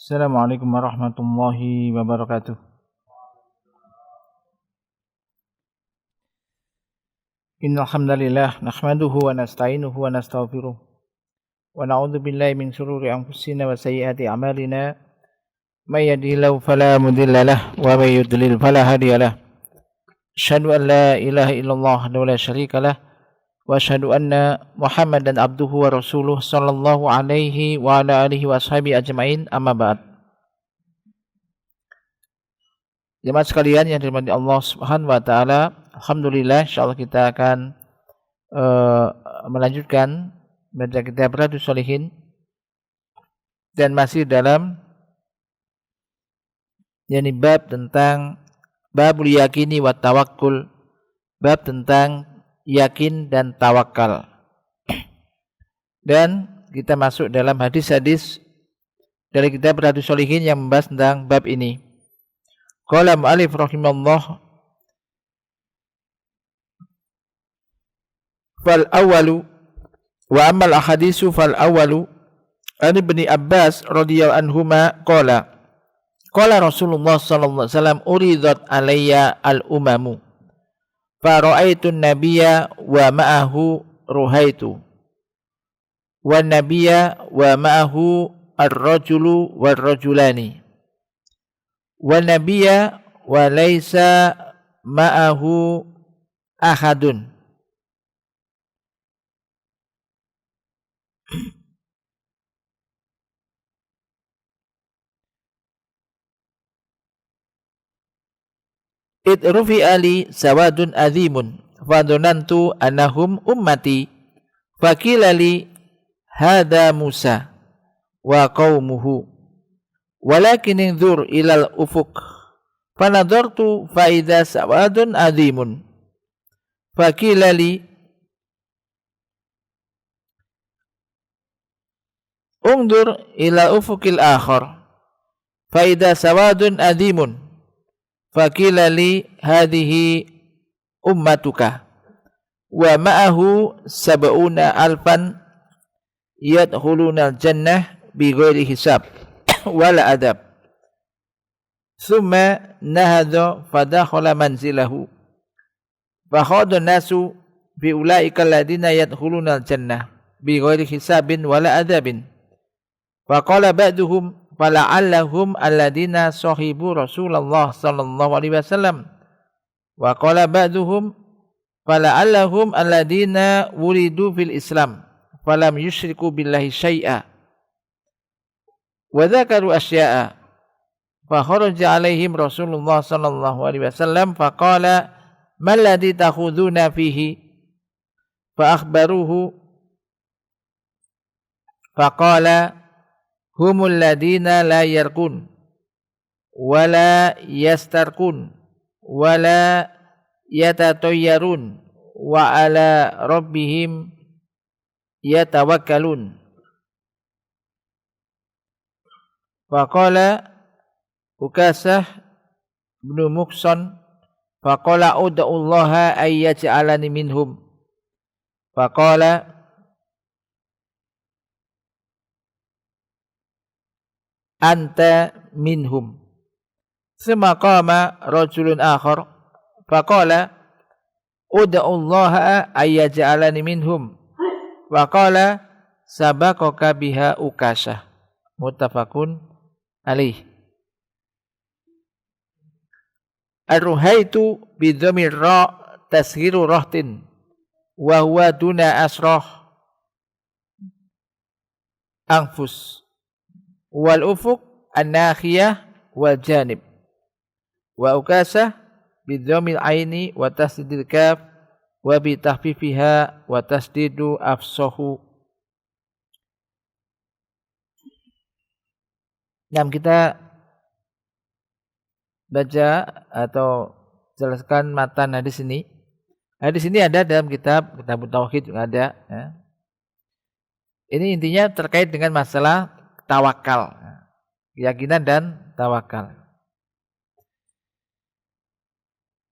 Assalamualaikum warahmatullahi wabarakatuh. Innal hamdalillah nahmaduhu wa nasta'inuhu wa nastaghfiruh wa na'udzu billahi min shururi anfusina wa sayyiati a'malina. May yahdihillahu fala mudilla lahu wa may yudlil fala hadiya lahu. Asyhadu an la ilaha illallah wahdahu la syarika lahu wa asyhadu anna Muhammadan abduhu wa rasuluh sallallahu alaihi wa ala alihi wa ashabihi ajmain, amma ba'd. Jemaat sekalian yang dirahmati Allah Subhanahu wa taala, alhamdulillah insyaallah kita akan melanjutkan baca kitab Riyadhus Shalihin dan masih dalam bab tentang babul yakini wa tawakkul, bab tentang yakin dan tawakal. Dan kita masuk dalam hadis-hadis dari kitab Riyadhus Shalihin yang membahas tentang bab ini. Qala mu'allif rahimahullah, fal awwalu wa ammal ahadisu fal awwalu an ibni Abbas radhiyallahu anhuma qala Rasulullah sallallahu alaihi wasallam uridat alayya al umamu fa ra'aitu an-nabiyya wa ma'ahu ruhaitu wan nabiyya wa ma'ahu ar-rajulu war-rajulani wan nabiyya wa laysa ma'ahu ahadun. Id rufi'a li sawadun azimun fadonantu annahum ummati faqila li hadha Musa wa qaumuhu walakin inzur ilal ufuq fanadartu fa idza sawadun azimun faqila li undur ila ufuqil akhar fa idza sawadun azimun faqila li hadhihi ummatuka wa ma'ahu sab'una alfan yadkhuluna al-jannah bighairi hisab wala adab. Thumma nahadha fadakhala manzilahu fakhadha nasu bi ulaika alladhina yadkhuluna al-jannah bighairi hisabin wala adabin. Faqala ba'duhum fala'allahum alladhina sahibu Rasulullah sallallahu alaihi wasallam wa qala ba'duhum fala'allahum alladhina wuridu fil Islam falam yusyriku billahi syai'a wa dzakaru asya'a fa kharaja alaihim Rasulullah sallallahu alaihi wasallam faqala mal ladzi takhuduna fihi fa akhbaruhu faqala humul ladina la yarkun wala yastarkun wala yatatayyarun wa ala rabbihim yatawakkalun. Faqala Ukasah bin Muhsan faqala ud'ullaha ay yaj'alani minhum faqala anta minhum. Thumma qama rajulun akhar faqala ud'ullaha ay yaj'alani minhum faqala sabaqaka biha Ukasah. Muttafaqun alaih. Ar-ruhaitu bi dhammir ra tasghiru rahtin wa huwa duna asrah anfus wal ufuq an-nakhiyah wal janib wa Ukasah bi dhammil aini wa tasdidil kaf wa bi tahfifiha wa tasdidu afsahu. Nah, kita baca atau jelaskan matan hadis ini. Hadis ini ada dalam kitab Tauhid juga ada. Ya. Ini intinya terkait dengan masalah tawakal, keyakinan dan tawakal.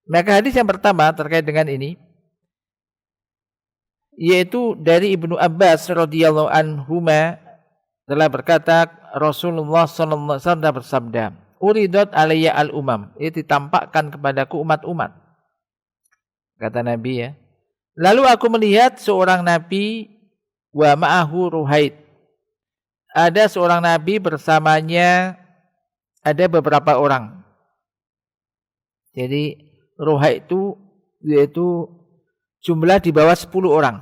Maka hadis yang pertama terkait dengan ini yaitu dari Ibnu Abbas radhiyallahu anhuma telah berkata Rasulullah sallallahu alaihi wasallam bersabda, "Uridat alayya al-umam." Itu ditampakkan kepadaku umat-umat. Kata Nabi ya. Lalu aku melihat seorang nabi wa ma'ahu ruhaid. Ada seorang nabi bersamanya ada beberapa orang. Jadi ruhaid itu yaitu jumlah di bawah 10 orang.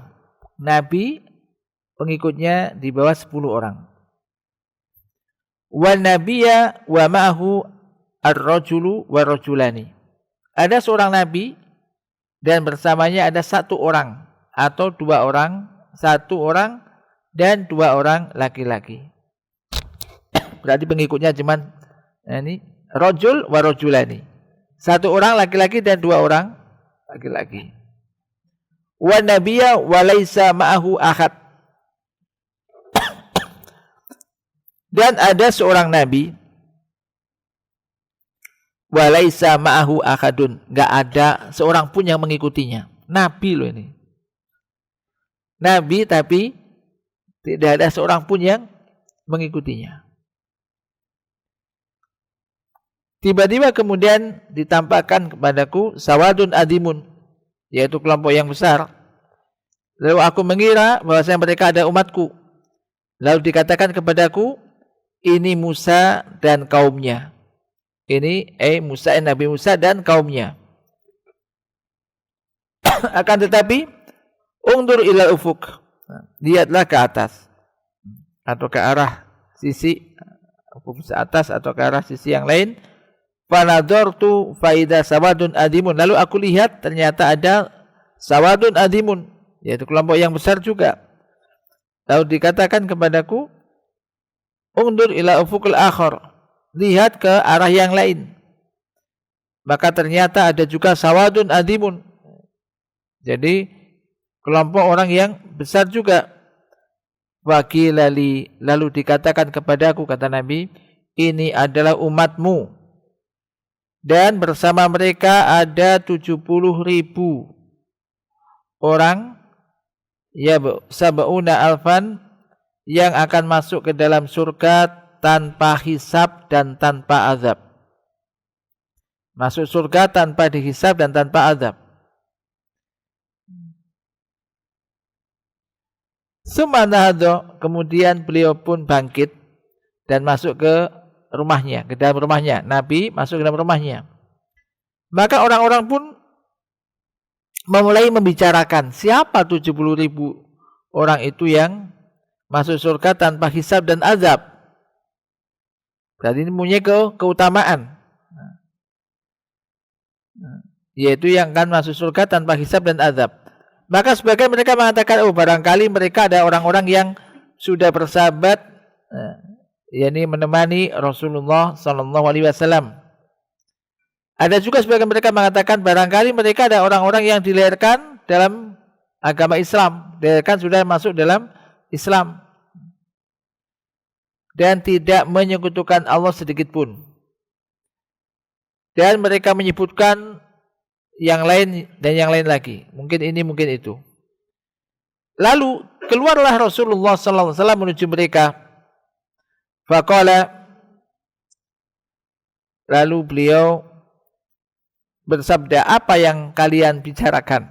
Nabi pengikutnya di bawah 10 orang. Wal nabiyya wa ma'ahu ar-rajulu wa rajulani. Ada seorang nabi dan bersamanya ada 1 orang atau 2 orang, 1 orang dan 2 orang laki-laki. Berarti pengikutnya cuman ini rajul wa rajulani. 1 orang laki-laki dan 2 orang laki-laki. Wa nabiyya wa laisa ma'ahu ahad. Dan ada seorang nabi walaisa ma'ahu ahadun, enggak ada seorang pun yang mengikutinya. Nabi loh ini. Nabi tapi tidak ada seorang pun yang mengikutinya. Tiba-tiba kemudian ditampakkan kepadaku sawadun adimun, yaitu kelompok yang besar. Lalu aku mengira bahwasanya mereka ada umatku. Lalu dikatakan kepadaku, ini Musa dan kaumnya. Ini Musa, Nabi Musa dan kaumnya. Akan tetapi undur ilal ufuk. Lihatlah ke atas atau ke arah sisi ufuk atas atau ke arah sisi yang lain. Fanadhartu faida sawadun adimun. Lalu aku lihat ternyata ada sawadun adimun, yaitu kelompok yang besar juga. Lalu dikatakan kepadaku, undur ila ufukul akhar, lihat ke arah yang lain. Maka ternyata ada juga sawadun adimun. Jadi kelompok orang yang besar juga. Wakilali, lalu dikatakan kepadaku, kata Nabi, ini adalah umatmu. Dan bersama mereka ada 70.000 orang, ya sab'una alfan, yang akan masuk ke dalam surga tanpa hisab dan tanpa azab. Masuk surga tanpa dihisab dan tanpa azab. Sumanahado, kemudian beliau pun bangkit dan masuk ke rumahnya, ke dalam rumahnya. Nabi masuk ke dalam rumahnya. Maka orang-orang pun memulai membicarakan siapa 70.000 orang itu yang masuk surga tanpa hisab dan azab. Berarti ini punya keutamaan. Yaitu yang akan masuk surga tanpa hisab dan azab. Maka sebagian mereka mengatakan, oh barangkali mereka ada orang-orang yang sudah bersahabat, yakni menemani Rasulullah SAW. Ada juga sebagian mereka mengatakan barangkali mereka ada orang-orang yang dilahirkan dalam agama Islam, dilahirkan sudah masuk dalam Islam dan tidak menyekutukan Allah sedikit pun. Dan mereka menyebutkan yang lain dan yang lain lagi. Mungkin ini, mungkin itu. Lalu keluarlah Rasulullah SAW menuju mereka. Faqala, lalu beliau bersabda, apa yang kalian bicarakan?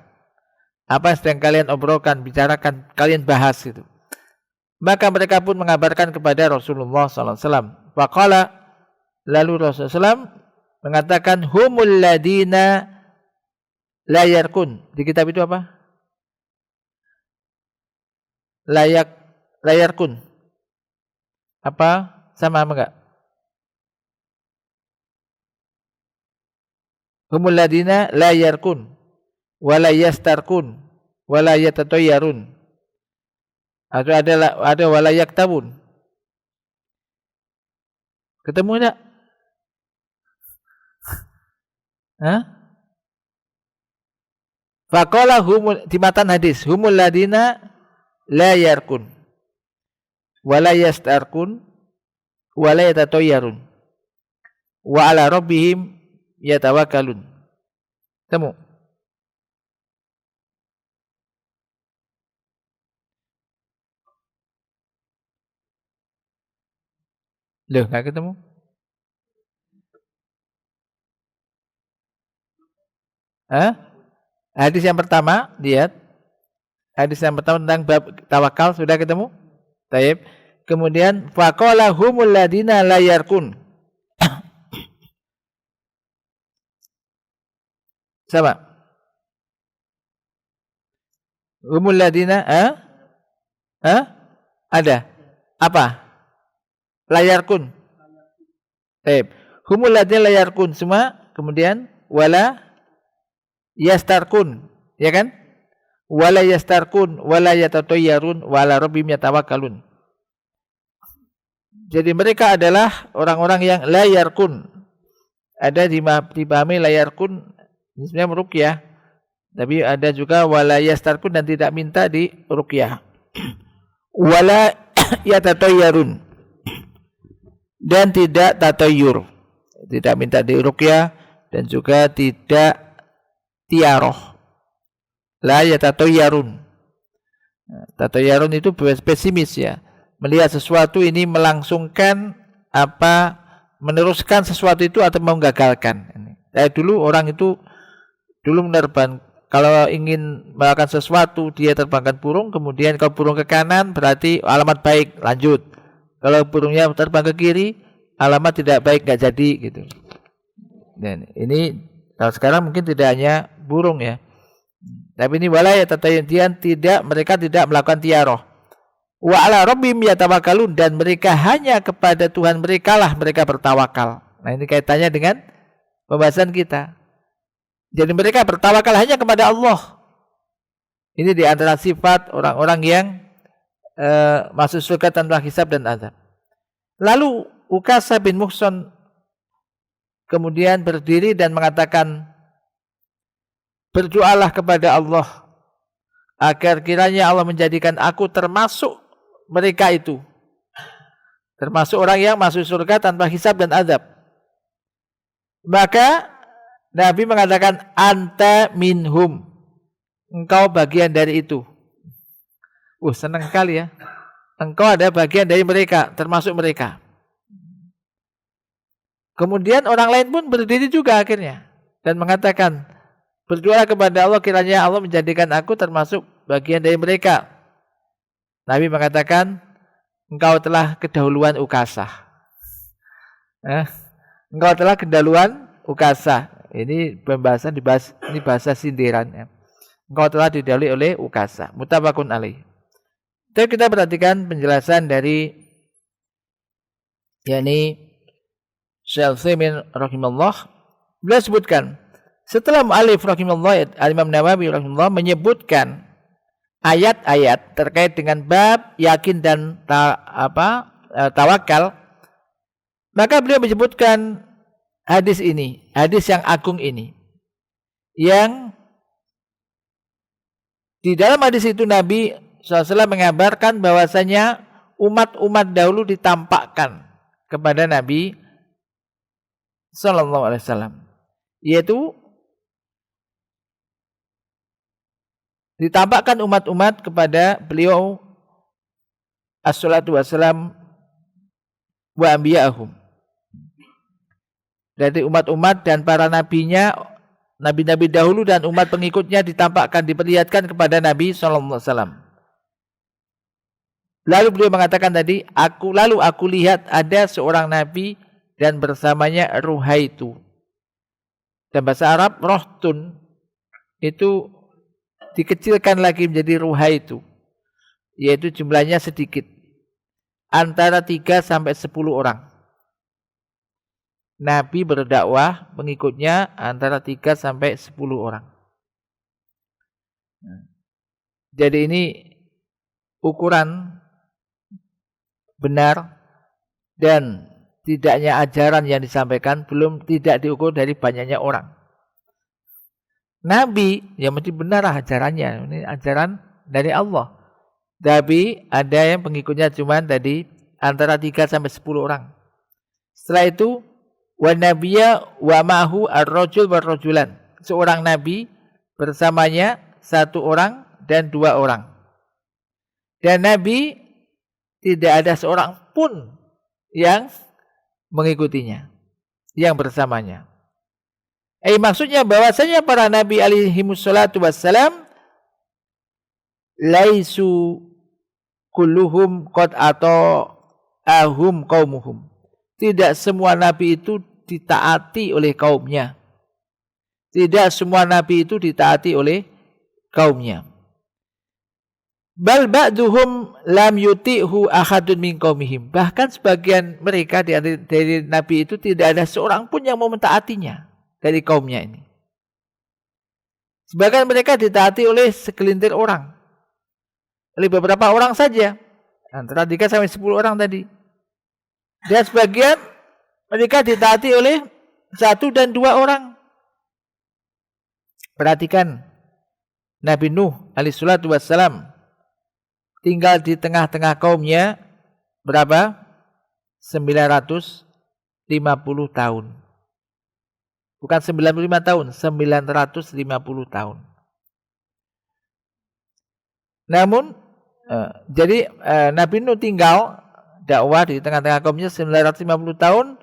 Apa yang sedang kalian obrolkan, bicarakan, kalian bahas itu. Maka mereka pun mengabarkan kepada Rasulullah SAW. Faqala, lalu Rasulullah SAW mengatakan, humul ladina la yarkun. Di kitab itu apa? Layarkun. Apa? Sama enggak? Humul ladina la yarkun wala yastarkun wala yatatayyarun. Atau ada wala yaktabun. Ketemu enggak? Hah? Faqala humul, di matan hadis, humul ladina la yarkun wala yastarkun wala yatatayyarun wa ala rabbihim yatawakkalun. Temu. Loh, nggak ketemu? Hah? Hadis yang pertama, lihat. Hadis yang pertama tentang bab tawakal sudah ketemu? Taib. Kemudian faqala humul ladina la yarkun. Sama. Humul ladina, ada. Apa? Layarkun. Taib. Humul ladina layarkun semua. Kemudian wala yastarkun, ya kan? Wala yastarkun, wala yatatayyarun, wala rabbim yatawakkalun. Jadi mereka adalah orang-orang yang layarkun. Ada dipahami layarkun ini sebenarnya meruqyah. Tapi ada juga wala yastarkun dan tidak minta di ruqyah. Wala yatatayyarun. Dan tidak tatayyur. Tidak minta di ruqyah dan juga tidak tiaroh. La yatatayyarun. Tatayyarun itu pesimis ya. Melihat sesuatu ini melangsungkan apa, meneruskan sesuatu itu atau menggagalkan. Dulu orang itu dulu menerbang, kalau ingin melakukan sesuatu dia terbangkan burung, kemudian kalau burung ke kanan berarti alamat baik, lanjut. Kalau burungnya terbang ke kiri, alamat tidak baik, nggak jadi gitu. Dan ini kalau sekarang mungkin tidak hanya burung ya. Tapi ini wala yatatayyarun, mereka tidak melakukan tiaroh. Wa ala rabbim yatawakkalun, dan mereka hanya kepada Tuhan mereka lah mereka bertawakal. Nah, ini kaitannya dengan pembahasan kita. Jadi mereka bertawakal hanya kepada Allah. Ini di antara sifat orang-orang yang masuk surga tanpa hisab dan azab. Lalu Ukasha bin Muhsan kemudian berdiri dan mengatakan, berdoalah kepada Allah agar kiranya Allah menjadikan aku termasuk mereka itu, termasuk orang yang masuk surga tanpa hisab dan azab. Maka Nabi mengatakan, anta minhum, engkau bagian dari itu. Senang sekali ya, engkau ada bagian dari mereka, termasuk mereka. Kemudian orang lain pun berdiri juga akhirnya dan mengatakan, berdoa kepada Allah kiranya Allah menjadikan aku termasuk bagian dari mereka. Nabi mengatakan, engkau telah kedahuluan Ukasha. Engkau telah kedahuluan Ukasha. Ini pembahasan dibahas, ini bahasa sindiran ya. Engkau telah didahului oleh Ukasha. Muttafaqun alaih. Jadi kita perhatikan penjelasan dari yakni Syekh Utsaimin rahimahullah. Beliau sebutkan, setelah mu'allif rahimahullah, Imam Nawawi rahimahullah menyebutkan ayat-ayat terkait dengan bab yakin dan tawakal, maka beliau menyebutkan hadis ini, hadis yang agung ini, yang di dalam hadis itu Nabi SAW mengabarkan bahwasanya umat-umat dahulu ditampakkan kepada Nabi SAW, yaitu ditampakkan umat-umat kepada beliau as-salatu wassalam wa anbiya'ahum, dari umat-umat dan para nabinya, nabi-nabi dahulu dan umat pengikutnya ditampakkan, diperlihatkan kepada Nabi SAW. Lalu beliau mengatakan tadi, aku lihat ada seorang nabi dan bersamanya ruhaitu. Dan bahasa Arab rohtun itu dikecilkan lagi menjadi ruhaitu, yaitu jumlahnya sedikit, antara 3 sampai 10 orang. Nabi berdakwah, pengikutnya antara 3 sampai 10 orang. Jadi ini ukuran benar dan tidaknya ajaran yang disampaikan belum tidak diukur dari banyaknya orang. Nabi yang mesti benar ajarannya, ini ajaran dari Allah. Tapi ada yang pengikutnya cuma tadi antara 3 sampai 10 orang. Setelah itu wa nabiyya wa ma'hu ar-rajul war-rajulan. Seorang nabi bersamanya 1 orang dan 2 orang. Dan nabi tidak ada seorang pun yang mengikutinya, yang bersamanya. Maksudnya bahwasanya para nabi alaihimus salatu wassalam laisu kulluhum qad atau ahum qaumuhum. Tidak semua nabi itu ditaati oleh kaumnya. Tidak semua nabi itu ditaati oleh kaumnya. Bal ba'duhum lam yuti'hu ahadun min qaumihim. Bahkan sebagian mereka dari nabi itu tidak ada seorang pun yang mau mentaatinya dari kaumnya ini. Sebagian mereka ditaati oleh segelintir orang. Oleh beberapa orang saja. Antara 3 sampai 10 orang tadi. Dan sebagian mereka ditaati oleh 1 dan 2 orang. Perhatikan Nabi Nuh alaihissalatu wassalam tinggal di tengah-tengah kaumnya berapa? 950 tahun. Bukan 95 tahun, 950 tahun. Namun jadi Nabi Nuh tinggal dakwah di tengah-tengah kaumnya 950 tahun,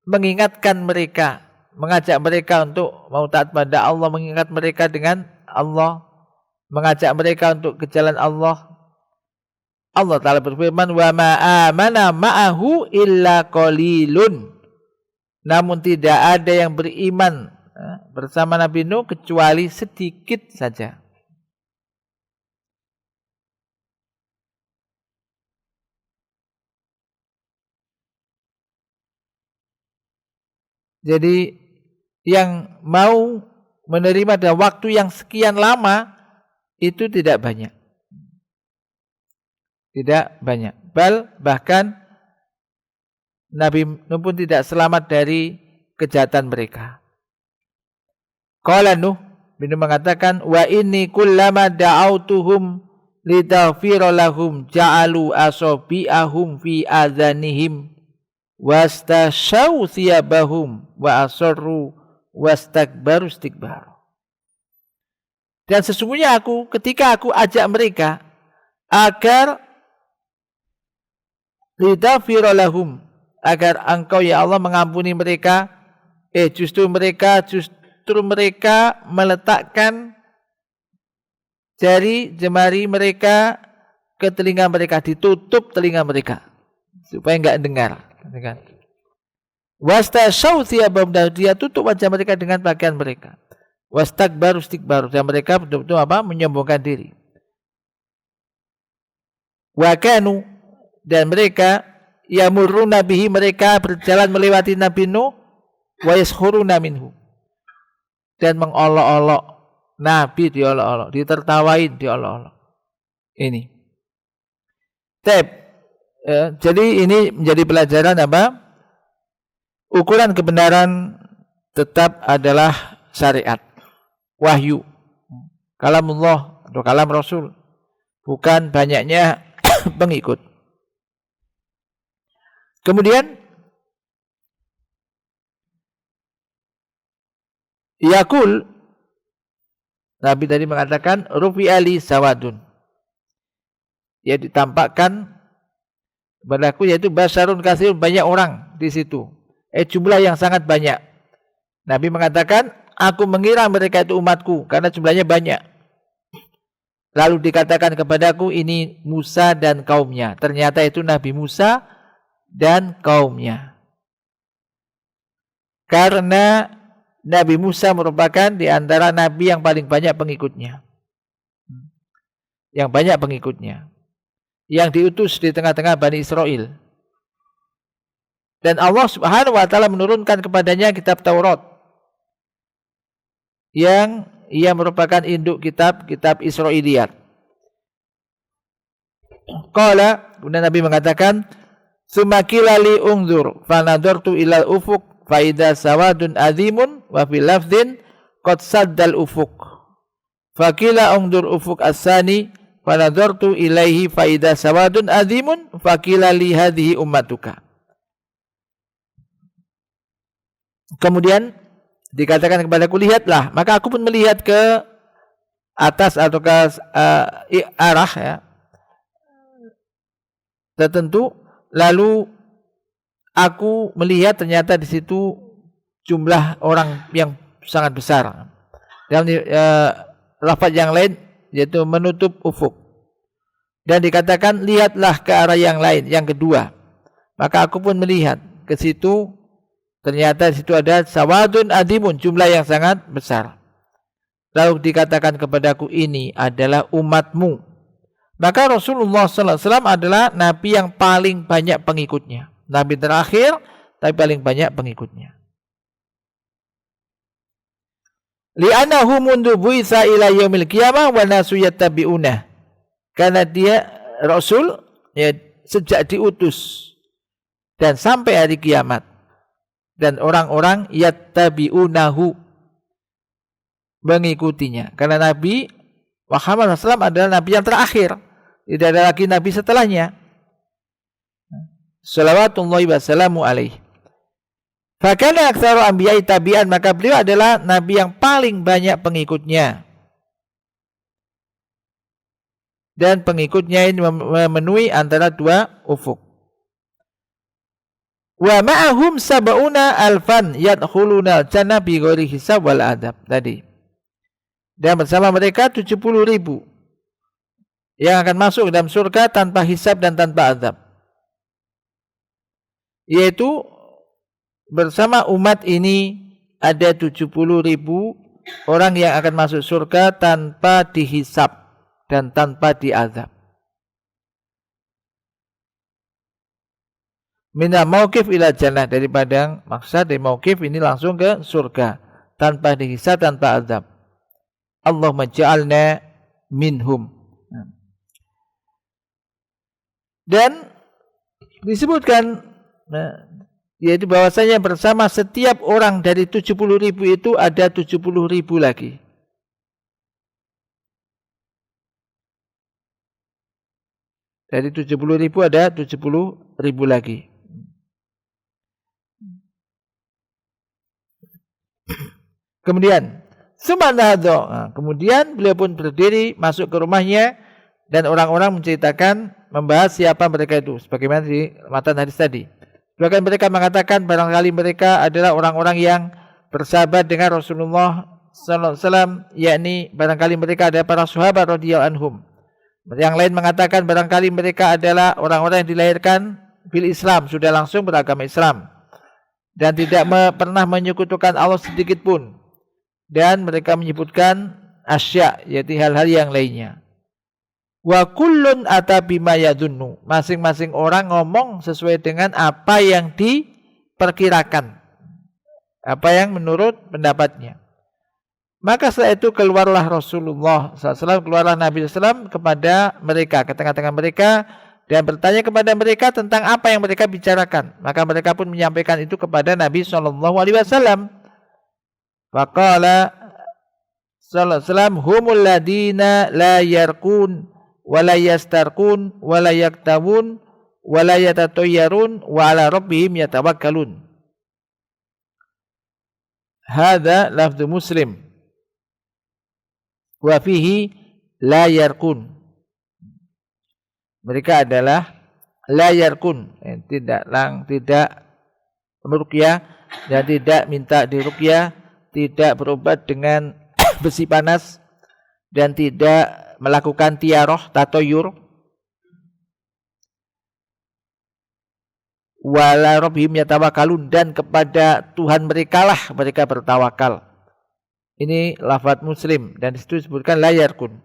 mengingatkan mereka, mengajak mereka untuk mau taat pada Allah, mengingat mereka dengan Allah, mengajak mereka untuk ke jalan Allah. Allah Ta'ala berfirman, wa ma amana ma'ahu illa qalilun. Namun tidak ada yang beriman bersama Nabi Nuh kecuali sedikit saja. Jadi yang mau menerima dalam waktu yang sekian lama itu tidak banyak. Tidak banyak. Bahkan Nabi Nuh pun tidak selamat dari kejahatan mereka. Qala Nuh bin mengatakan, wa inni kullama da'autuhum litaghfira lahum ja'alu asabi'ahum fi adhanihim wastashaw thiyabahum wa asarru wastakbaru istikbar. Dan sesungguhnya ketika aku ajak mereka agar lidaghfira lahum, agar engkau ya Allah mengampuni mereka, justru mereka meletakkan jari-jemari mereka ke telinga mereka, ditutup telinga mereka supaya enggak dengar. Wastashaw thiyabahum, dia tutup wajah mereka dengan pakaian mereka. Wastakbaru istikbar, dan mereka betul-betul menyombongkan diri. Wa kanu, dan mereka yamurruna bihi, mereka berjalan melewati Nabi Nuh, wa yaskhuruna minhu, dan mengolok-olok Nabi, diolok-olok, ditertawain, diolok-olok. Ini. Jadi ini menjadi pelajaran apa? Ukuran kebenaran tetap adalah syariat, wahyu, kalamullah atau kalam Rasul, bukan banyaknya pengikut. Kemudian Yakul, Nabi tadi mengatakan rufi ali sawadun, ya ditampakkan kepadaku, yaitu basarun kasir, banyak orang di situ, jumlah yang sangat banyak. Nabi mengatakan, aku mengira mereka itu umatku karena jumlahnya banyak. Lalu dikatakan kepadaku, ini Musa dan kaumnya. Ternyata itu Nabi Musa dan kaumnya. Karena Nabi Musa merupakan di antara nabi yang paling banyak pengikutnya. Yang banyak pengikutnya. Yang diutus di tengah-tengah Bani Israel. Dan Allah Subhanahu wa taala menurunkan kepadanya kitab Taurat, yang ia merupakan induk kitab Israiliyat. Qala, kemudian Nabi mengatakan, "Tsumma qila li unzur fa nadartu ilal ufuq fa idza sawadun azimun wa fil lafdhin qad saddal ufuq. Fa qila unzur ufuq as-sani fa nadartu ilaihi fa idza sawadun azimun fa qila li hadhihi ummatuka." Kemudian dikatakan kepadaku, lihatlah, maka aku pun melihat ke atas atau ke arah tertentu, lalu aku melihat ternyata di situ jumlah orang yang sangat besar. Dalam lafaz yang lain yaitu menutup ufuk. Dan dikatakan lihatlah ke arah yang lain, yang kedua. Maka aku pun melihat ke situ, ternyata di situ ada sawadun adimun, jumlah yang sangat besar. Lalu dikatakan kepadaku, ini adalah umatmu. Maka Rasulullah SAW adalah Nabi yang paling banyak pengikutnya. Nabi terakhir, tapi paling banyak pengikutnya. Li'anahu mundu bu'itsa ila yaumil qiyamah wa nasu yattabi'unah. Karena dia Rasul ya, sejak diutus dan sampai hari kiamat. Dan orang-orang yattabi'unahu, mengikutinya. Karena Nabi Muhammad SAW adalah Nabi yang terakhir. Tidak ada lagi Nabi setelahnya. Salawatullahi wassalamu alaih. Fakana aktsaru anbiya'i tabi'an, maka beliau adalah Nabi yang paling banyak pengikutnya. Dan pengikutnya ini memenuhi antara dua ufuk. Wa ma'ahum sab'una alfan yadkhuluna al-jannah bi ghairi hisab wal adab. Tadi. Dan bersama mereka 70.000 yang akan masuk dalam surga tanpa hisab dan tanpa azab. Yaitu bersama umat ini ada 70.000 orang yang akan masuk surga tanpa dihisab dan tanpa diazab. Mina mauqif ila jannah, dari padang maksud dari mauqif ini langsung ke surga tanpa dihisab, tanpa azab. Allahumma ja'alna minhum. Dan disebutkan yaitu bahwasanya bersama setiap orang dari 70.000 itu ada 70.000 lagi. Dari 70.000 ada 70.000 lagi. Kemudian kemudian beliau pun berdiri masuk ke rumahnya dan orang-orang menceritakan, membahas siapa mereka itu sebagaimana di matan hadis tadi. Bahkan mereka mengatakan barangkali mereka adalah orang-orang yang bersahabat dengan Rasulullah sallallahu alaihi wasallam, yakni barangkali mereka adalah para sahabat radhiyallahu anhum. Yang lain mengatakan barangkali mereka adalah orang-orang yang dilahirkan bil Islam, sudah langsung beragama Islam dan tidak pernah menyekutukan Allah sedikit pun. Dan mereka menyebutkan asya, yaitu hal-hal yang lainnya. Wa kullun ata bima yadunnu, masing-masing orang ngomong sesuai dengan apa yang diperkirakan, apa yang menurut pendapatnya. Maka setelah itu keluarlah Rasulullah SAW, keluarlah Nabi SAW kepada mereka, ke tengah-tengah mereka, dan bertanya kepada mereka tentang apa yang mereka bicarakan. Maka mereka pun menyampaikan itu kepada Nabi SAW. Faqala sallallahu alaihi wasallam, humul ladina la yarqun wa la yastarqun wa la yaktawun wa la yatatayyarun wa ala rabbihim yatawakkalun. Hadza lafdhu Muslim wa fihi la yarqun. Mereka adalah la yarqun, tidak meruqyah dan tidak minta diruqyah, tidak berobat dengan besi panas, dan tidak melakukan tiaroh, tatoyur. Wala rabbihim yatawakkalun, dan kepada Tuhan mereka lah mereka bertawakal. Ini lafaz Muslim dan di situ disebutkan la yarkun.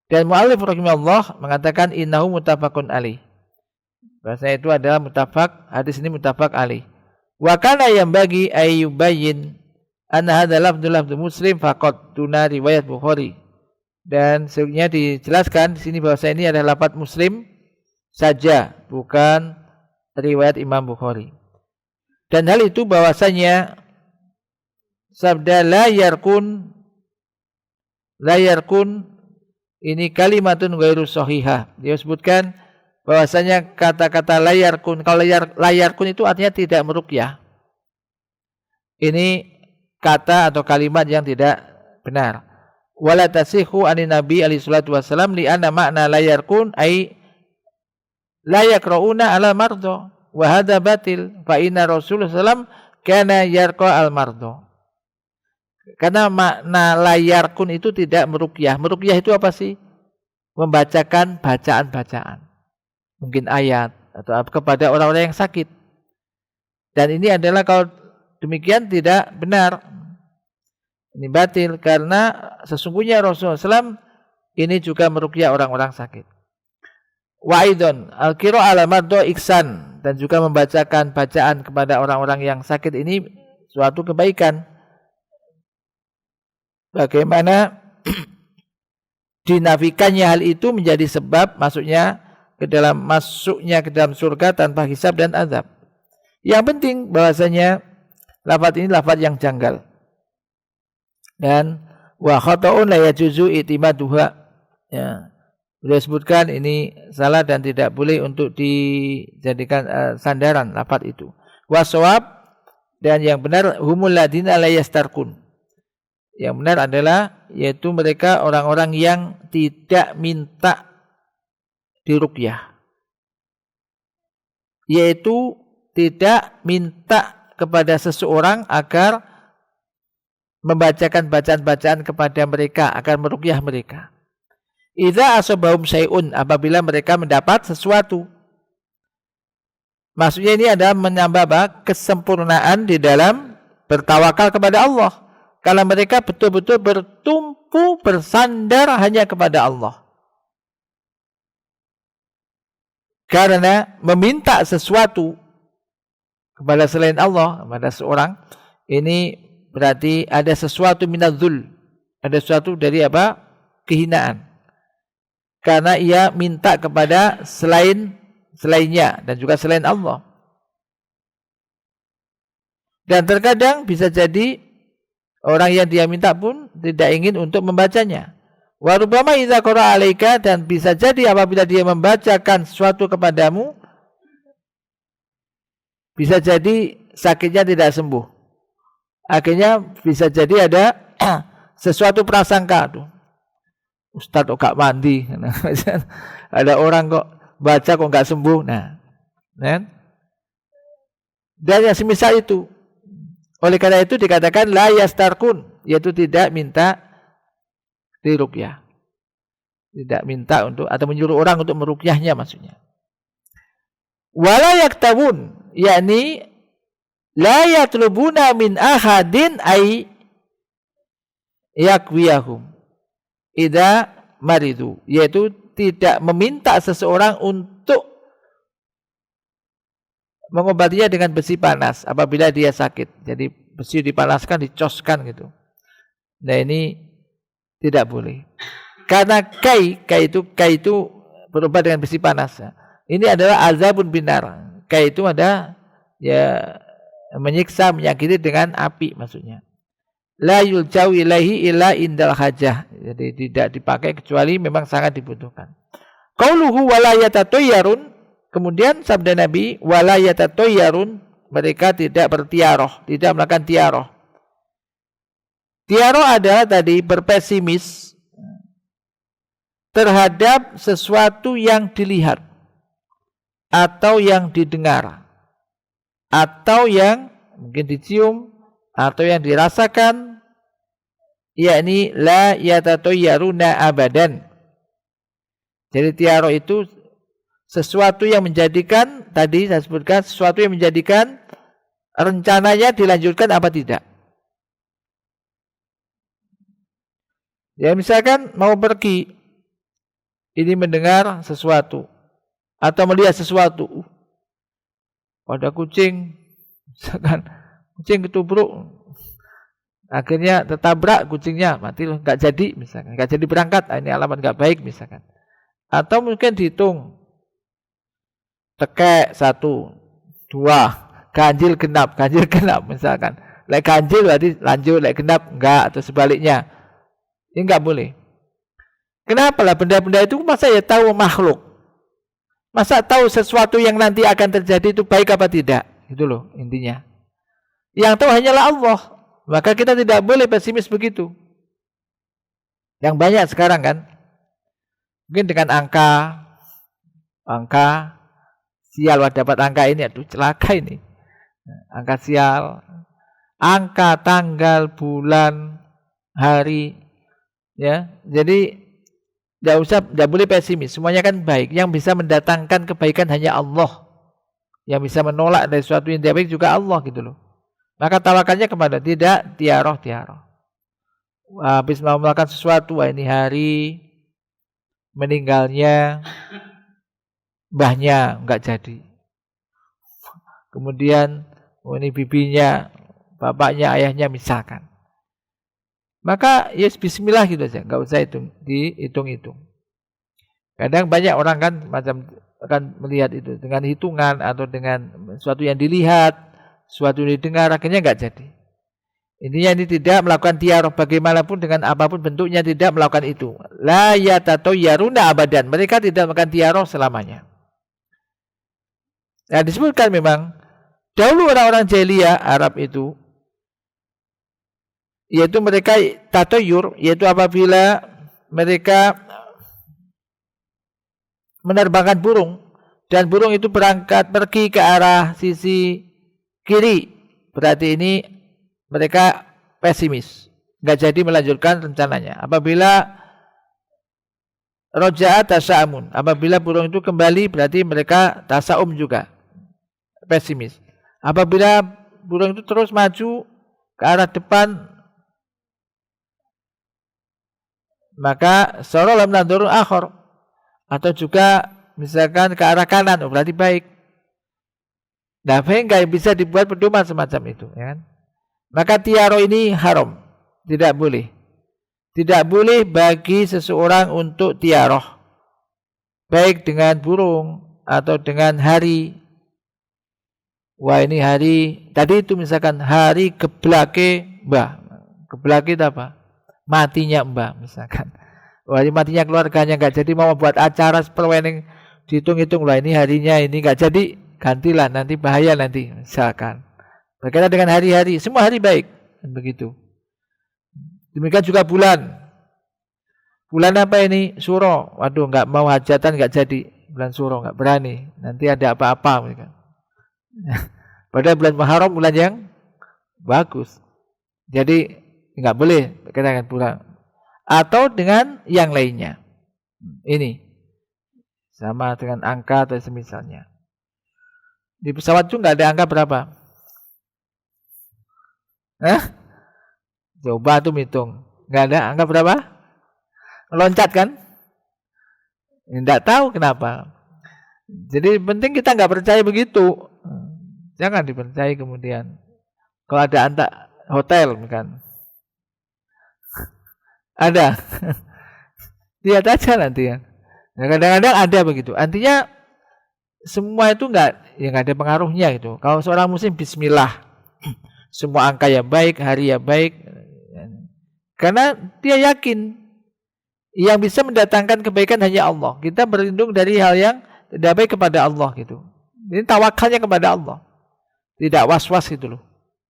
Dan mu'allif rahimahullah mengatakan innahu muttafaqun alaih. Bahasanya itu adalah muttafaq, hadis ini muttafaq alaih. Wa kana yang bagi ayyubayyin anna hadza lafdhu Muslim faqad duna riwayat Bukhari. Dan sebenarnya dijelaskan di sini bahwa ini adalah lafaz Muslim saja, bukan riwayat Imam Bukhari. Dan hal itu bahwasanya sabda la yarkun ini kalimatun ghairu shahihah. Dia sebutkan bahwasanya kata-kata la yarkun, kalau la yarkun itu artinya tidak meruqyah. Ini kata atau kalimat yang tidak benar. Wala tasihhu anin Nabi alaihi salatu wasallam li anna makna la yarkun ay la yaqrauna ala mardo. wa hadza batil fa inna Rasulullah sallam kana yarqa al-mardo. Karena makna la yarqun itu tidak meruqyah. Meruqyah itu apa sih? Membacakan bacaan-bacaan. Mungkin ayat atau kepada orang-orang yang sakit. Dan ini adalah kalau demikian tidak benar. Ini batil karena sesungguhnya Rasulullah SAW ini juga meruqyah orang-orang sakit. Wa aidon al-qira'ah al-mardo ihsan, dan juga membacakan bacaan kepada orang-orang yang sakit ini suatu kebaikan. Bagaimana dinafikannya hal itu menjadi sebab masuknya ke dalam surga tanpa hisab dan azab. Yang penting bahwasanya lafaz ini lafaz yang janggal. Dan wa khata'un la yajuzu i'timaduha. Ya. Beliau sebutkan ini salah dan tidak boleh untuk dijadikan sandaran lafaz itu. Wa shawab, dan yang benar humul ladina la yastarqun. Yang benar adalah yaitu mereka orang-orang yang tidak minta diruqyah. Yaitu tidak minta kepada seseorang agar membacakan bacaan-bacaan kepada mereka, agar meruqyah mereka. Idza asabahum syai'un, apabila mereka mendapat sesuatu. Maksudnya ini adalah menambah kesempurnaan di dalam bertawakal kepada Allah. Kalau mereka betul-betul bertumpu bersandar hanya kepada Allah. Karena meminta sesuatu kepada selain Allah, kepada seorang, ini berarti ada sesuatu minadzul. Ada sesuatu dari apa? Kehinaan. Karena ia minta kepada selainnya dan juga selain Allah. Dan terkadang bisa jadi orang yang dia minta pun tidak ingin untuk membacanya. Wa rubbama idza qara'a 'alaika, dan bisa jadi apabila dia membacakan sesuatu kepadamu, bisa jadi sakitnya tidak sembuh. Akhirnya bisa jadi ada sesuatu prasangka tuh. Ustaz kok gak mandi. Ada orang kok baca kok gak sembuh. Nah, kan? Dan yang semisal itu. Oleh karena itu dikatakan la yastarqun, yaitu tidak minta diruqyah. Tidak minta untuk atau menyuruh orang untuk meruqyahnya maksudnya. Wala yaktabun, yakni la yatlubuna min ahadin ay yakwiyahum idza maridu, yaitu tidak meminta seseorang untuk mengobatinya dengan besi panas apabila dia sakit. Jadi besi dipanaskan, dicoskan gitu. Nah ini tidak boleh. Karena kai itu berobat dengan besi panas. Ini adalah azabun binar. Kai itu ada ya menyiksa, menyakiti dengan api maksudnya. La yuljau ilaihi illa indal hajah. Jadi tidak dipakai kecuali memang sangat dibutuhkan. Qauluhu wala yatatayyarun. Kemudian sabda Nabi, wala yatatayyarun, mereka tidak bertiaroh, tidak melakukan tiaroh. Tiaroh adalah tadi berpesimis terhadap sesuatu yang dilihat atau yang didengar atau yang mungkin dicium atau yang dirasakan, yakni la yatatayyaruna abadan. Jadi tiaroh itu sesuatu yang menjadikan, tadi saya sebutkan, sesuatu yang menjadikan rencananya dilanjutkan apa tidak. Ya misalkan mau pergi, ini mendengar sesuatu atau melihat sesuatu. Pada kucing, misalkan kucing ketubruk, akhirnya tertabrak kucingnya, mati loh, nggak jadi misalkan, nggak jadi berangkat, ini alamat nggak baik misalkan. Atau mungkin dihitung. Tekek 1, 2, ganjil genap misalkan. Lek ganjil berarti lanjut, lek genap enggak, atau sebaliknya. Ini enggak boleh. Kenapa lah benda-benda itu masa ya tahu makhluk? Masa tahu sesuatu yang nanti akan terjadi itu baik apa tidak? Itu loh intinya. Yang tahu hanyalah Allah. Maka kita tidak boleh pesimis begitu. Yang banyak sekarang kan. Mungkin dengan angka Sial, wah dapat angka ini, aduh celaka ini. Angka sial, angka, tanggal, bulan, hari, ya. Jadi tidak boleh pesimis. Semuanya kan baik. Yang bisa mendatangkan kebaikan hanya Allah. Yang bisa menolak dari sesuatu yang tidak baik juga Allah gitu loh. Maka tawakalnya kepada tidak tiaroh. Habis mau melakukan sesuatu, wah ini hari meninggalnya mbahnya enggak jadi. Kemudian ini bibinya, bapaknya, ayahnya misalkan. Maka ya bismillah gitu aja, enggak usah dihitung-hitung. Kadang banyak orang kan macam akan melihat itu dengan hitungan atau dengan sesuatu yang dilihat, sesuatu yang didengar, akhirnya enggak jadi. Intinya ini tidak melakukan tiaroh bagaimanapun dengan apapun bentuknya, tidak melakukan itu. La yatatayyaruna abadan. Mereka tidak melakukan tiaroh selamanya. Nah, disebutkan memang dahulu orang-orang jahiliyah Arab itu, yaitu mereka tatoyur, yaitu apabila mereka menerbangkan burung, dan burung itu berangkat pergi ke arah sisi kiri, berarti ini mereka pesimis, nggak jadi melanjutkan rencananya. Apabila rojaat tasa'amun, apabila burung itu kembali, berarti mereka tasa'um juga, pesimis. Apabila burung itu terus maju ke arah depan, maka sorolam nadurun akhor, atau juga misalkan ke arah kanan, berarti baik. Nah, nggak bisa dibuat pedoman semacam itu, ya kan? Maka tiaroh ini haram, tidak boleh. Tidak boleh bagi seseorang untuk tiaroh, baik dengan burung atau dengan hari. Wah ini hari, tadi itu misalkan hari keblake mbah. Keblake itu apa? Matinya mbah misalkan. Wah ini matinya keluarganya, nggak jadi mau buat acara seperwening, dihitung-hitung lah ini harinya ini nggak jadi, gantilah nanti bahaya nanti misalkan. Berkaitan dengan hari-hari, semua hari baik, begitu. Demikian juga bulan. Bulan apa ini? Suro. Waduh, nggak mau hajatan nggak jadi. Bulan Suro nggak berani. Nanti ada apa-apa. Padahal bulan Muharram bulan yang bagus. Jadi nggak boleh berkaitan dengan bulan. Atau dengan yang lainnya. Ini sama dengan angka atau semisalnya. Di pesawat itu nggak ada angka berapa? Coba tuh hitung. Nggak ada angka berapa? Loncat kan? Nggak tahu kenapa. Jadi penting kita nggak percaya begitu. Jangan dipercaya kemudian. Kalau ada antak hotel kan. Ada. Lihat aja nanti ya. Nah, kadang-kadang ada begitu. Artinya semua itu nggak ada pengaruhnya gitu. Kalau seorang muslim bismillah. Semua angka yang baik, hari yang baik. Karena dia yakin yang bisa mendatangkan kebaikan hanya Allah. Kita berlindung dari hal yang tidak baik kepada Allah gitu. Ini tawakalnya kepada Allah. Tidak was-was gitu loh.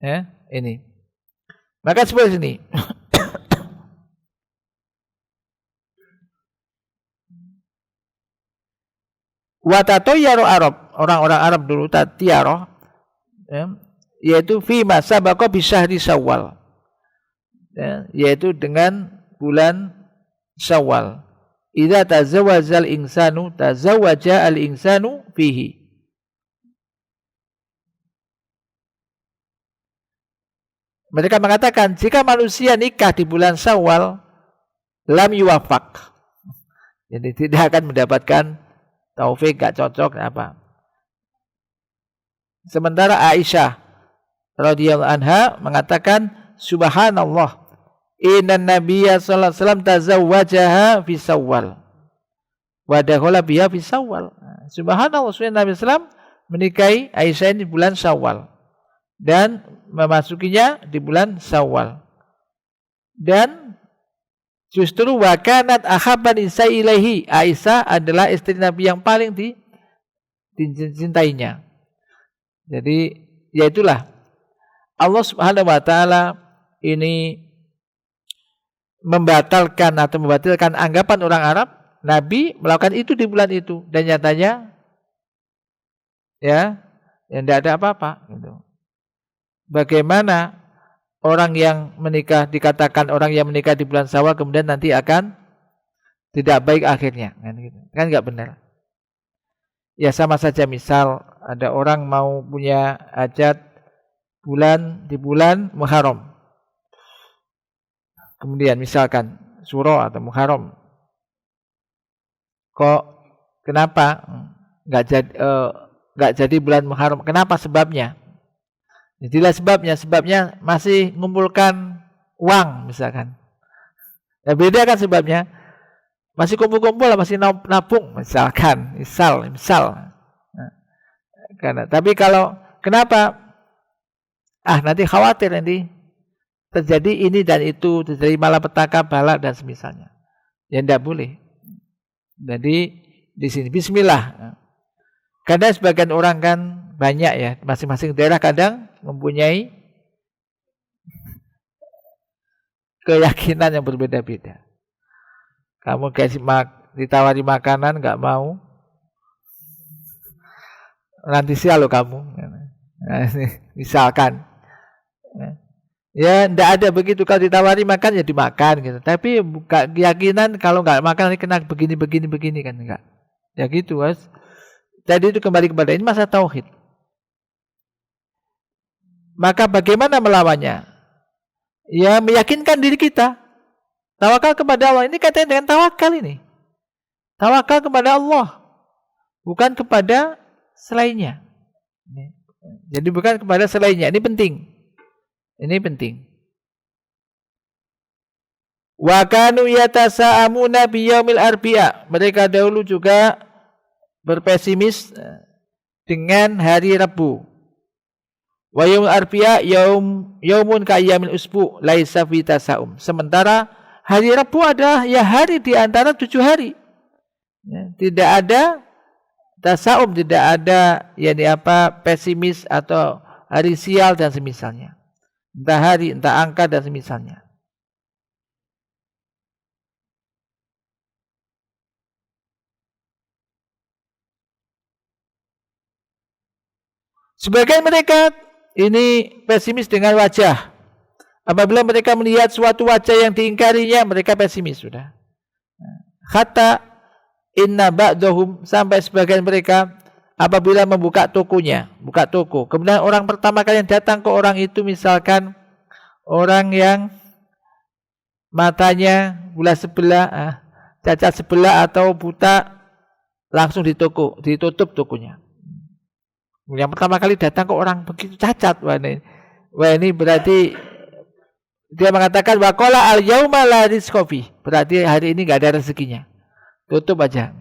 Ya, ini. Maka seperti ini. Watatoyaro Arab, orang-orang Arab dulu tiaroh, ya, yaitu fi masa bako bisyahri Syawal, ya, yaitu dengan bulan Syawal. Idza tazawwajal insanu tazawwaja al insanu fihi. Mereka mengatakan jika manusia nikah di bulan Syawal lam yuwafaq. Jadi tidak akan mendapatkan taufik, gak cocok apa. Sementara Aisyah radhiyallahu anha mengatakan subhanallah innan nabiyya sallallahu alaihi wasallam tazawwajaha fi Syawal wa dakhala biha fi Syawal. Subhanallah, Nabi sallallahu menikahi Aisyah di bulan Syawal dan memasukinya di bulan Syawal. Dan justru wa kanat ahabban nisa ilaihi, Aisyah adalah istri Nabi yang paling dicintainya. Jadi ya itulah Allah Subhanahu wa taala ini membatalkan atau membatalkan anggapan orang Arab Nabi melakukan itu di bulan itu, dan nyatanya ya tidak ada apa-apa gitu. Bagaimana orang yang menikah, dikatakan orang yang menikah di bulan Syawal kemudian nanti akan tidak baik akhirnya, kan gitu. Kan enggak benar. Ya sama saja, misal ada orang mau punya hajat di bulan Muharram. Kemudian misalkan Syuro atau Muharram. Kok kenapa enggak jadi bulan Muharram? Kenapa sebabnya? Jadilah sebabnya masih mengumpulkan uang misalkan. Nah, beda kan sebabnya. Masih kumpul-kumpul, masih nabung misalkan, misal. Nah, tapi kalau kenapa? Nanti khawatir nanti terjadi ini dan itu, terjadi malapetaka, bala dan semisalnya. Ya tidak boleh. Jadi di sini bismillah. Karena sebagian orang kan banyak ya, masing-masing daerah kadang mempunyai keyakinan yang berbeda-beda. Kamu ditawari makanan nggak mau, nanti sial lo kamu. Misalkan, ya tidak ada begitu. Kalau ditawari makan ya dimakan gitu. Tapi bukan keyakinan kalau nggak makan nanti kena begini kan enggak. Ya gitu, Mas. Jadi itu kembali kepada ini masalah tauhid. Maka bagaimana melawannya? Ya meyakinkan diri kita. Tawakal kepada Allah. Ini katanya dengan tawakal ini. Tawakal kepada Allah. Bukan kepada selainnya. Jadi bukan kepada selainnya. Ini penting. Wa kanu yatasa'amuna biyaumil arbi'a. Mereka dahulu juga berpesimis dengan hari Rabu. Wa yaumul arbi'a yaumun ka ayyamil usbu laisa fi tasa'um. Sementara hari Rabu adalah ya hari di antara 7 hari. Ya, tidak ada tasa'um, tidak ada pesimis atau hari sial dan semisalnya. Entah hari, entah angka dan semisalnya. Sebagian mereka ini pesimis dengan wajah. Apabila mereka melihat suatu wajah yang diingkarinya, mereka pesimis sudah. Hatta inna ba'dahum, sampai sebagian mereka apabila buka toko, kemudian orang pertama kali yang datang ke orang itu misalkan orang yang matanya bulat sebelah, cacat sebelah atau buta, langsung ditutup tokonya. Yang pertama kali datang ke orang begitu cacat, wah ini berarti dia mengatakan waqala al-yauma la rizqa fi, berarti hari ini enggak ada rezekinya. Tutup aja.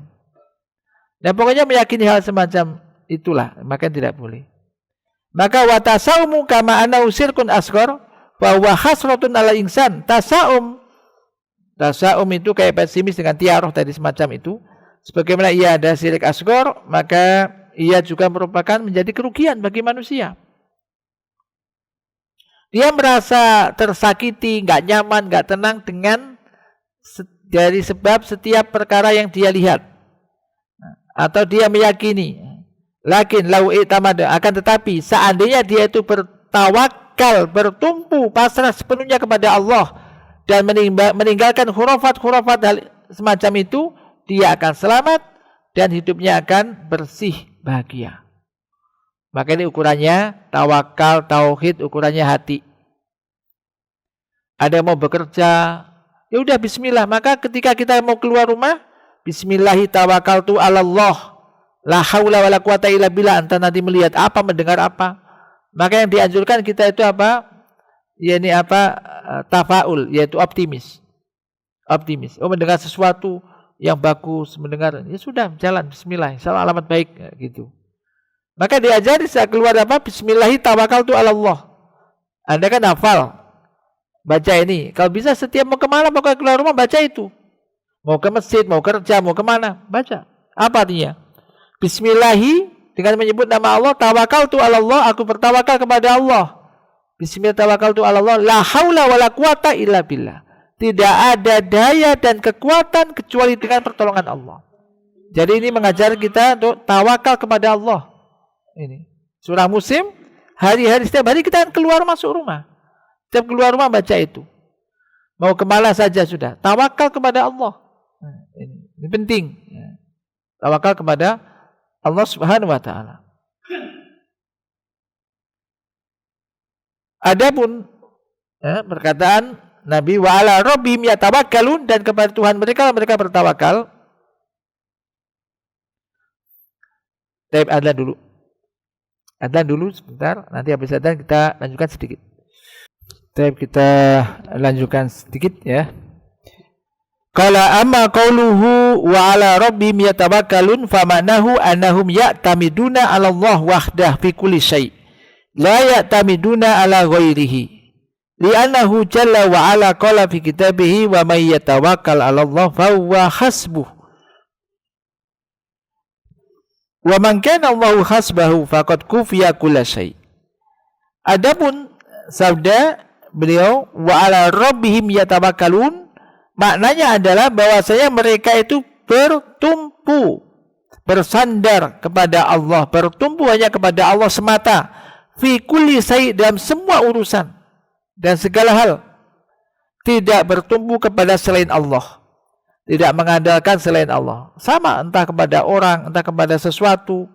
Dan pokoknya meyakini hal semacam itulah, maka tidak boleh. Maka wa tasaumu kama anna usirkun asghar wa huwa hasratun ala insan. Tasaum itu kayak pesimis dengan tiaroh tadi semacam itu. Sebagaimana ia ada syirik asghar, maka ia juga merupakan menjadi kerugian bagi manusia. Dia merasa tersakiti, enggak nyaman, enggak tenang dari sebab setiap perkara yang dia lihat. Atau dia meyakini. Lakin lau i'tamada, akan tetapi seandainya dia itu bertawakal, bertumpu pasrah sepenuhnya kepada Allah dan meninggalkan khurafat semacam itu, dia akan selamat dan hidupnya akan bersih, bahagia. Maka ini ukurannya tawakal, tauhid, ukurannya hati. Ada yang mau bekerja, ya udah bismillah. Maka ketika kita mau keluar rumah, bismillahi tawakkaltu 'alallah. La haula wala quwata illa billah. Anta nanti melihat apa, mendengar apa. Maka yang dianjurkan kita itu apa? Tafaul, yaitu optimis. Oh, mendengar sesuatu yang bagus, mendengar, ya sudah jalan bismillah, insyaallah alamat baik gitu. Maka diajari saat keluar bismillahi tawakkaltu 'alallah. Anda kan hafal, baca ini. Kalau bisa setiap mau kemana, pokoknya keluar rumah baca itu. Mau ke masjid, mau kerja, mau kemana, baca. Apa artinya? Bismillahi, dengan menyebut nama Allah, tawakkaltu 'alallah, aku bertawakal kepada Allah. Bismillah tawakkaltu 'alallah, la haula wala quwata illa billah. Tidak ada daya dan kekuatan kecuali dengan pertolongan Allah. Jadi ini mengajar kita untuk tawakal kepada Allah. Ini surah musim, hari-hari setiap hari kita keluar masuk rumah. Setiap keluar rumah baca itu. Mau kemana saja sudah. Tawakal kepada Allah. Nah, ini penting. Tawakal kepada Allah Subhanahu wa taala. Adapun perkataan Nabi wa ala rabbihim yatawakkalun, dan kepada Tuhan mereka bertawakal. Baik, adzan dulu sebentar, nanti habis adzan kita lanjutkan sedikit. Baik, kita lanjutkan sedikit ya. Qala amma qauluhu wa ala rabbihim yatawakkalun famanahu annahum ya'tamiduna 'ala Allah wahdah fi kulli syai'. La ya'tamiduna ala ghairihi li'annahu jalla wa ala qala fi kitabihi wa may yatawakkal 'ala Allah fa huwa hasbuh wa man kana Allahu hasbahu faqad kufiya kulla syai'. Adapun sabda beliau wa ala rabbihim yatawakkalun, maknanya adalah bahwasanya mereka itu bertumpu, bersandar kepada Allah, bertumpu hanya kepada Allah semata. Fi kulli syai', dalam semua urusan dan segala hal, tidak bertumpu kepada selain Allah, tidak mengandalkan selain Allah, sama entah kepada orang, entah kepada sesuatu,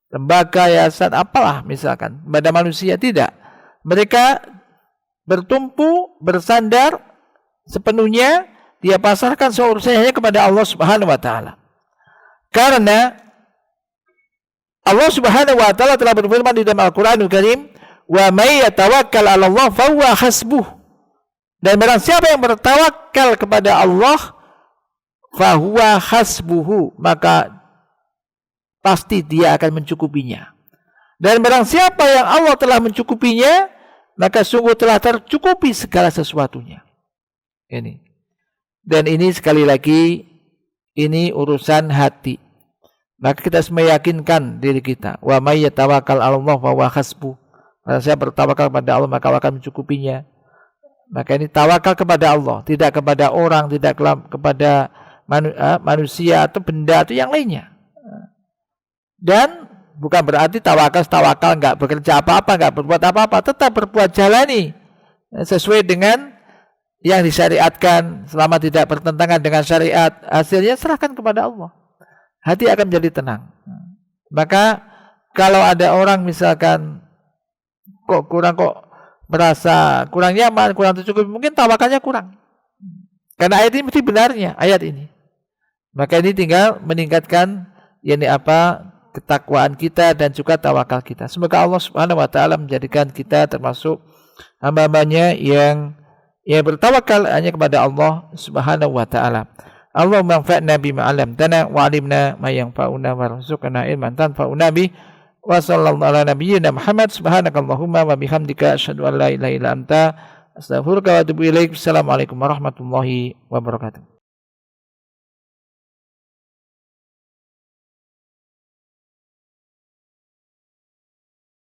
lembaga, yayasan, apalah misalkan, kepada manusia, tidak. Mereka bertumpu, bersandar sepenuhnya, dia pasarkan semua urusannya hanya kepada Allah Subhanahu wa taala. Karena Allah Subhanahu wa taala telah berfirman di dalam Al-Qur'anul Karim, "Wa may yatawakkal 'ala Allah fa huwa hasbuh." Dan barang siapa yang bertawakal kepada Allah, fa huwa hasbuhu, maka pasti dia akan mencukupinya. Dan barang siapa yang Allah telah mencukupinya, maka sungguh telah tercukupi segala sesuatunya. Ini. Dan ini sekali lagi, ini urusan hati. Maka kita harus meyakinkan diri kita, wa may yatawakkal 'ala Allah fa huwa hasbuh. Kalau saya bertawakal kepada Allah, maka Allah akan mencukupinya. Maka ini tawakal kepada Allah, tidak kepada orang, tidak kepada manusia atau benda atau yang lainnya. Dan bukan berarti tawakal enggak bekerja apa-apa, enggak berbuat apa-apa, tetap berbuat, jalani sesuai dengan yang disyariatkan, selama tidak bertentangan dengan syariat, hasilnya serahkan kepada Allah. Hati akan menjadi tenang. Maka kalau ada orang misalkan merasa kurang nyaman, kurang tercukupi, mungkin tawakalnya kurang. Karena ayat ini mesti benarnya, ayat ini. Maka ini tinggal meningkatkan ketakwaan kita dan juga tawakal kita. Semoga Allah Subhanahu wa taala menjadikan kita termasuk hamba-hambanya yang bertawakal hanya kepada Allah Subhanahu wa taala. Allahumma anfa'na bima 'allamtana wa 'allimna ma yanfa'una warzuqna ilman tanfa'una bih. Wa sallallahu ala nabiyyina Muhammad. Subhanakallahumma wa bihamdika asyhadu an la ilaha illa anta astaghfiruka wa atubu ilaik. Assalamualaikum warahmatullahi wabarakatuh.